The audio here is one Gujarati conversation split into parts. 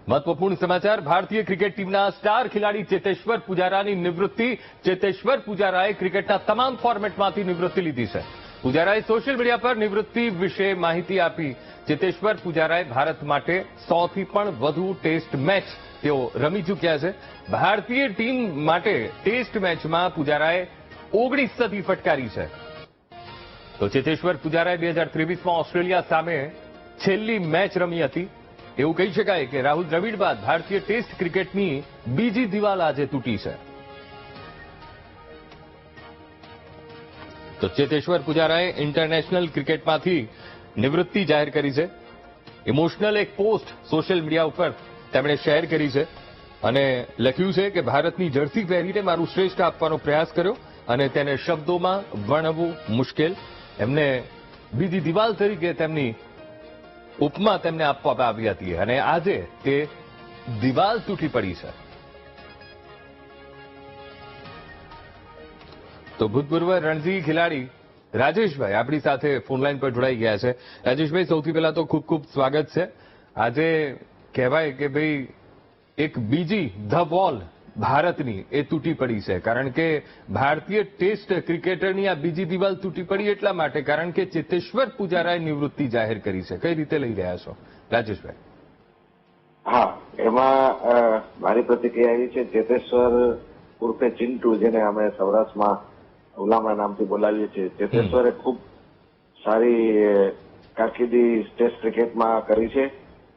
महत्वपूर्ण समाचार। भारतीय क्रिकेट टीमના સ્ટાર ખેલાડી ચેતેશ્વર પૂજારાની નિવૃત્તિ। ચેતેશ્વર પૂજારાએ ક્રિકેટના તમામ ફોર્મેટમાંથી નિવૃત્તિ લીધી છે। પૂજારાએ સોશિયલ મીડિયા પર નિવૃત્તિ વિશે માહિતી આપી। ચેતેશ્વર પૂજારાએ ભારત માટે 100 થી પણ વધુ ટેસ્ટ મેચ તેઓ રમી ચૂક્યા છે। ભારતીય ટીમ માટે ટેસ્ટ મેચમાં પૂજારાએ 19 સદી ફટકારી છે। તો ચેતેશ્વર પૂજારાએ 2023માં ઓસ્ટ્રેલિયા સામે છેલ્લી મેચ રમી હતી। એવું કહી શકાય કે રાહુલ દ્રવિડ બાદ ભારતીય ટેસ્ટ ક્રિકેટની બીજી દિવાલ આજે તૂટી છે। તો ચેતેશ્વર પૂજારાએ ઇન્ટરનેશનલ ક્રિકેટમાંથી નિવૃત્તિ જાહેર કરી છે। ઇમોશનલ એક પોસ્ટ સોશિયલ મીડિયા ઉપર તેમણે શેર કરી છે અને લખ્યું છે કે ભારતની જર્સી પહેરીને મારું શ્રેષ્ઠ આપવાનો પ્રયાસ કર્યો અને તેને શબ્દોમાં વર્ણવવું મુશ્કેલ। એમને બીજી દિવાલ તરીકે તેમની ઉપમા તેમને આપવામાં આવી હતી અને આજે તે દિવાલ તૂટી પડી છે। તો ભૂતપૂર્વ રણજી ખેલાડી રાજેશભાઈ આપણી સાથે ફોનલાઈન પર જોડાઈ ગયા છે। રાજેશભાઈ, સૌથી પહેલા તો ખૂબ ખૂબ સ્વાગત છે। આજે કહેવાય કે ભાઈ એક બીજી ધ વોલ ભારતની એ તૂટી પડી છે, કારણ કે ભારતીય ટેસ્ટ ક્રિકેટરની આ બીજી દિવાલ તૂટી પડી એટલા માટે કારણ કે ચેતેશ્વર પૂજારાએ નિવૃત્તિ જાહેર કરી છે। કઈ રીતે લઈ રહ્યા છો રાજેશભાઈ? હા, એમાં મારી પ્રતિક્રિયા એવી છે, ચેતેશ્વર ઉર્ફે ચિંટુ, જેને અમે સૌરાષ્ટ્રમાં ઉલામા નામથી બોલાવીએ છીએ, ચેતેશ્વરે ખૂબ સારી કારકિર્દી ટેસ્ટ ક્રિકેટમાં કરી છે।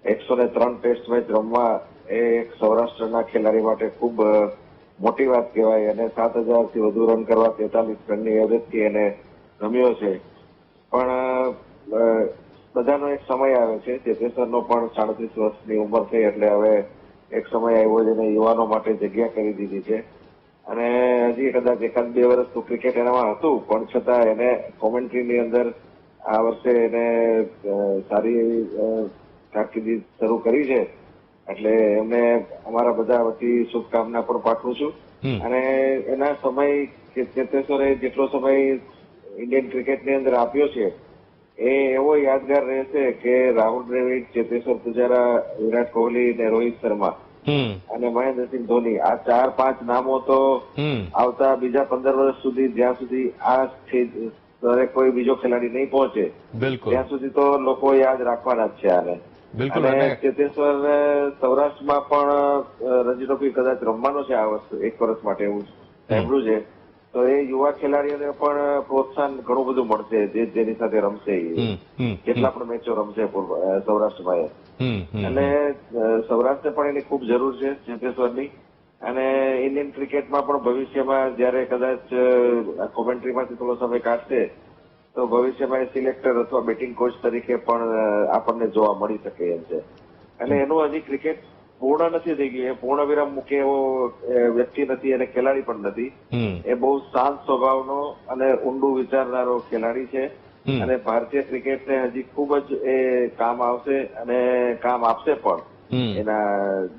103 ટેસ્ટ મેચ રમવા એ એક સૌરાષ્ટ્રના ખેલાડી માટે ખૂબ મોટી વાત કહેવાય અને 7000થી વધુ રન કરવા 43 રનની એવરેજથી એને રમ્યો છે। પણ બધાનો એક સમય આવે છે। ચેતેશ્વરનો પણ 37 વર્ષની ઉંમર થઈ એટલે હવે એક સમય આવ્યો જેને યુવાનો માટે જગ્યા કરી દીધી છે અને હજી કદાચ 1-2 વર્ષનું ક્રિકેટ એનામાં હતું, પણ છતાં એને કોમેન્ટ્રીની અંદર આ વર્ષે એને સારી એવી કારકિર્દી શરૂ કરી છે એટલે એમને અમારા બધા વતી શુભકામના પણ પાઠવું છું। અને એના સમય ચેતેશ્વરે જેટલો સમય ઇન્ડિયન ક્રિકેટની અંદર આપ્યો છે એ એવો યાદગાર રહેશે કે રાહુલ દ્રવિડ, ચેતેશ્વર પૂજારા, વિરાટ કોહલી ને રોહિત શર્મા અને મહેન્દ્રસિંહ ધોની, આ 4-5 નામો તો આવતા બીજા 15 વર્ષ સુધી, જ્યાં સુધી આ સ્તરે કોઈ બીજો ખેલાડી નહીં પહોંચે ત્યાં સુધી તો લોકો યાદ રાખવાના જ છે આને। અને ચેતેશ્વર સૌરાષ્ટ્રમાં પણ રણજી ટ્રોફી કદાચ રમવાનો છે આ વર્ષે 1 વર્ષ માટે એવું સાંભળ્યું છે। તો એ યુવા ખેલાડીઓને પણ પ્રોત્સાહન ઘણું બધું મળશે, જેની સાથે રમશે જેટલા પણ મેચો રમશે સૌરાષ્ટ્રમાં અને સૌરાષ્ટ્રને પણ એની ખૂબ જરૂર છે ચેતેશ્વરની। અને ઇન્ડિયન ક્રિકેટમાં પણ ભવિષ્યમાં જયારે કદાચ કોમેન્ટ્રીમાંથી થોડો સમય કાઢશે તો ભવિષ્યમાં સિલેક્ટર અથવા બેટિંગ કોચ તરીકે પણ આપણને જોવા મળી શકે એમ છે। અને એનું હજી ક્રિકેટ પૂર્ણ નથી થઈ ગયું, એ પૂર્ણ વિરામ મૂકે એવો વ્યક્તિ નથી અને ખેલાડી પણ નથી। એ બહુ શાંત સ્વભાવનો અને ઊંડું વિચારનારો ખેલાડી છે અને ભારતીય ક્રિકેટને હજી ખૂબ જ એ કામ આવશે અને કામ આપશે પણ એના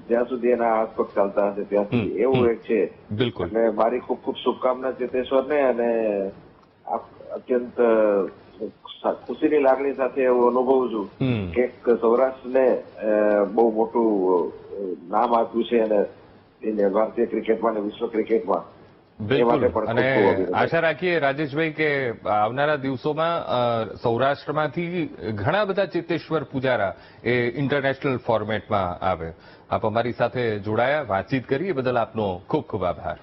જ્યાં સુધી એના હાથ પગ ચાલતા હશે ત્યાં સુધી, એવું એક છે। એટલે મારી ખૂબ ખૂબ શુભકામના ચેતેશ્વરને અને અત્યંત ખુશીની લાગણી સાથે એવું અનુભવું છું કે સૌરાષ્ટ્રને બહુ મોટું નામ આપ્યું છે અને ભારતીય ક્રિકેટમાં અને વિશ્વ ક્રિકેટમાં। બિલકુલ, અને આશા રાખીએ રાજેશભાઈ કે આવનારા દિવસોમાં સૌરાષ્ટ્રમાંથી ઘણા બધા ચેતેશ્વર પૂજારા એ ઇન્ટરનેશનલ ફોર્મેટમાં આવે। આપ અમારી સાથે જોડાયા, વાતચીત કરી, એ બદલ આપનો ખૂબ ખૂબ આભાર।